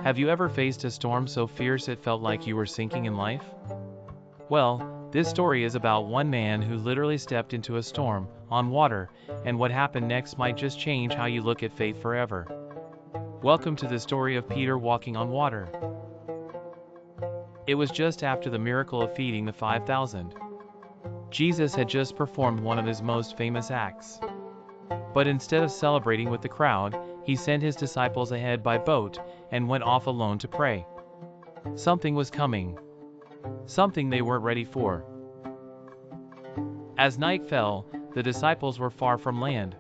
Have you ever faced a storm so fierce it felt like you were sinking in life? Well, this story is about one man who literally stepped into a storm, on water, and what happened next might just change how you look at faith forever. Welcome to the story of Peter walking on water. It was just after the miracle of feeding the 5,000. Jesus had just performed one of his most famous acts. But instead of celebrating with the crowd, he sent his disciples ahead by boat and went off alone to pray. Something was coming. Something they weren't ready for. As night fell, the disciples were far from land.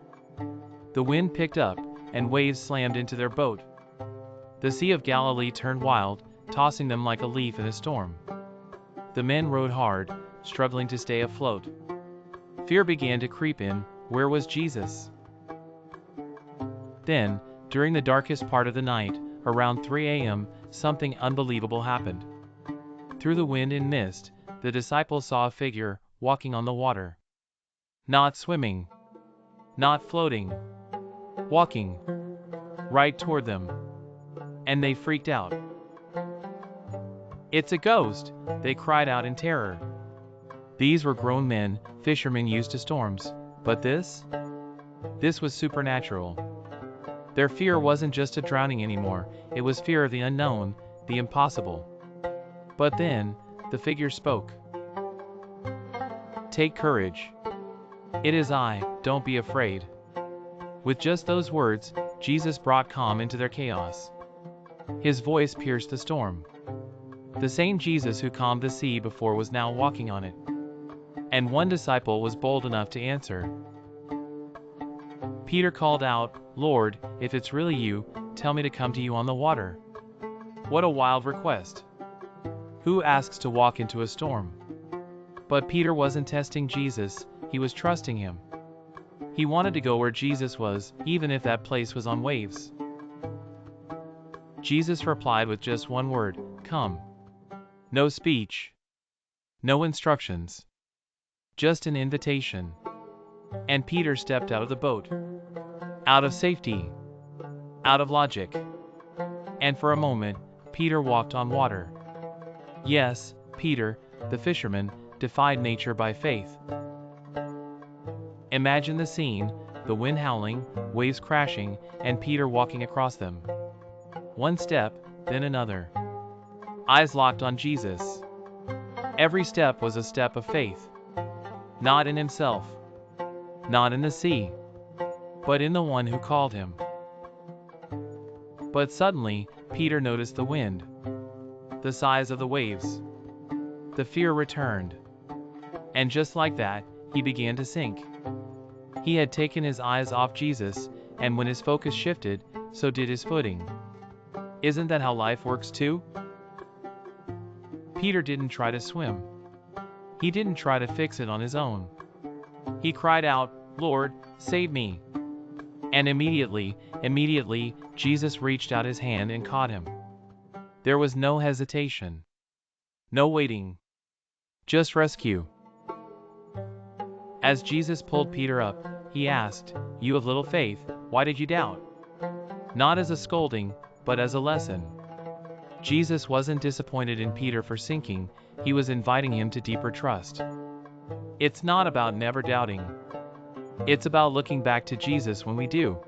The wind picked up, and waves slammed into their boat. The Sea of Galilee turned wild, tossing them like a leaf in a storm. The men rowed hard, struggling to stay afloat. Fear began to creep in. Where was Jesus? Then, during the darkest part of the night, around 3 a.m., something unbelievable happened. Through the wind and mist, the disciples saw a figure walking on the water. Not swimming. Not floating. Walking. Right toward them. And they freaked out. "It's a ghost!" they cried out in terror. These were grown men, fishermen used to storms. But this was supernatural. Their fear wasn't just of drowning anymore, it was fear of the unknown, the impossible. But then, the figure spoke. "Take courage. It is I, don't be afraid." With just those words, Jesus brought calm into their chaos. His voice pierced the storm. The same Jesus who calmed the sea before was now walking on it. And one disciple was bold enough to answer. Peter called out, "Lord, if it's really you, tell me to come to you on the water." What a wild request. Who asks to walk into a storm? But Peter wasn't testing Jesus, he was trusting him. He wanted to go where Jesus was, even if that place was on waves. Jesus replied with just one word, "Come." No speech. No instructions. Just an invitation. And Peter stepped out of the boat. Out of safety. Out of logic. And for a moment, Peter walked on water. Yes, Peter, the fisherman, defied nature by faith. Imagine the scene, the wind howling, waves crashing, and Peter walking across them. One step, then another. Eyes locked on Jesus. Every step was a step of faith. Not in himself. Not in the sea. But in the one who called him. But suddenly, Peter noticed the wind. The size of the waves. The fear returned. And just like that, he began to sink. He had taken his eyes off Jesus, and when his focus shifted, so did his footing. Isn't that how life works too? Peter didn't try to swim. He didn't try to fix it on his own. He cried out, "Lord, save me." And immediately, Jesus reached out his hand and caught him. There was no hesitation. No waiting. Just rescue. As Jesus pulled Peter up, he asked, "You of little faith, why did you doubt?" Not as a scolding, but as a lesson. Jesus wasn't disappointed in Peter for sinking, he was inviting him to deeper trust. It's not about never doubting. It's about looking back to Jesus when we do.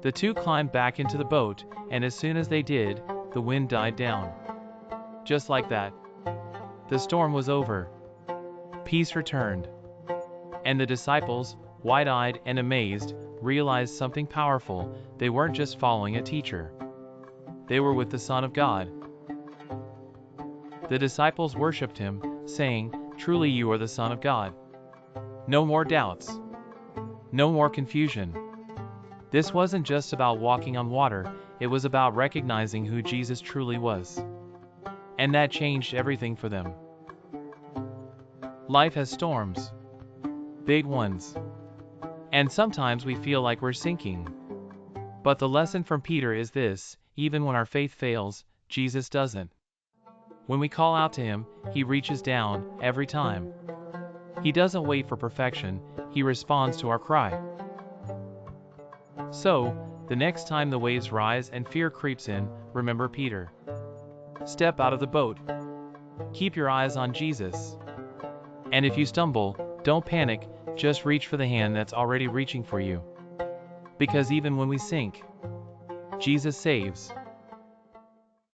The two climbed back into the boat, and as soon as they did, the wind died down. Just like that. The storm was over. Peace returned. And the disciples, wide-eyed and amazed, realized something powerful. They weren't just following a teacher. They were with the Son of God. The disciples worshipped him, saying, "Truly you are the Son of God." No more doubts. No more confusion. This wasn't just about walking on water, it was about recognizing who Jesus truly was. And that changed everything for them. Life has storms. Big ones. And sometimes we feel like we're sinking. But the lesson from Peter is this: even when our faith fails, Jesus doesn't. When we call out to him, he reaches down, every time. He doesn't wait for perfection, he responds to our cry. So, The next time the waves rise and fear creeps in, remember Peter. Step out of the boat. Keep your eyes on Jesus. And if you stumble, don't panic, just reach for the hand that's already reaching for you. Because even when we sink, Jesus saves.